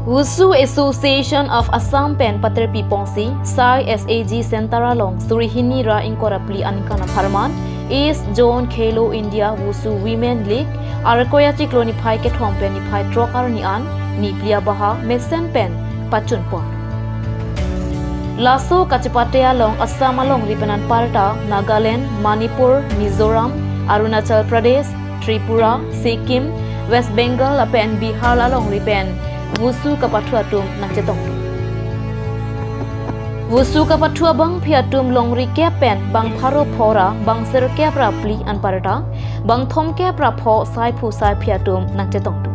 Wushu Association of Assam Pen Paterpi Pongsi, Sai SAG Sentaralong, Surihini Ra Inkorapli Ankana Parman, East Zone Khelo India Wushu Women League, Arakoyachi Clonipai Ketompen Nipai Trokar Nian, Niplia Baha, Mesen Pen, Pachun Pon. Lasso Kachipatea Long, Assam along Ripanan Parta, Nagaland, Manipur, Mizoram, Arunachal Pradesh, Tripura, Sikkim, West Bengal, Apen Bihar along Ripen. Wushu kapatua tum nak cetong. Wushu kapatua bang piatum longri kepen bang paro pora bang ser kepra pli an parata bang thom kepra pho sai phu sai piatum nak cetong tu.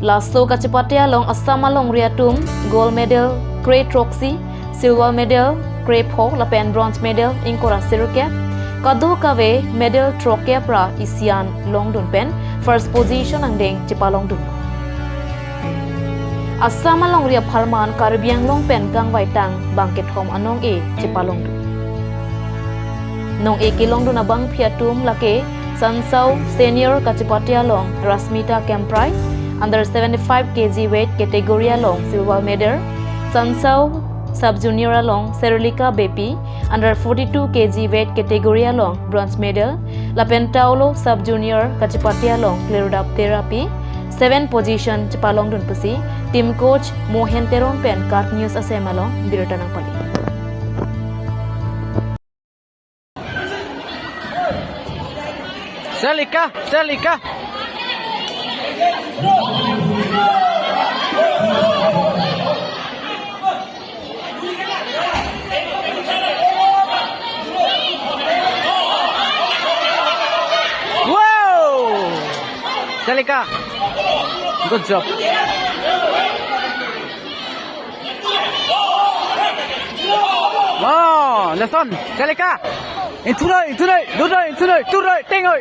Lasso kacipatia long Assam long riatum gold medal Grey Troxy, silver medal Grey pho lapen bronze medal ingkora ser kep kado kawe medal trokepra isian long dun pen first position ang deng Chepalong dun. Assam along ria Parman Karbi Anglong pen gang waitang bangket hom anong e Chepalong du. Nong e kilong du na bang piatum lake Sansau senior kacipatia long Rasmita Kemprai under 75 kg weight category along silver medal. Sansau sub junior along Serulika Bepi under 42 kg weight category along bronze medal. La Pentaulo sub junior kacipatia along Cleared therapy 7 position Chepalong dun pusi. Team coach Mohen Teron pen Kart News asemalong birata ng pali. Selika. Wow! Selika. Good job. Wow, lesson, Selika. Into right, ting ơi.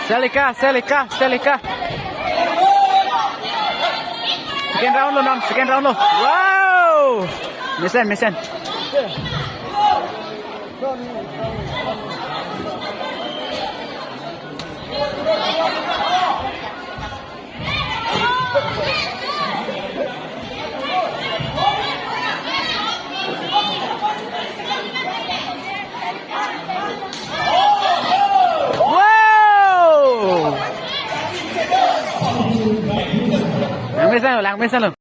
Selika. Second round lo. Wow! Misen. Lang mesan lo.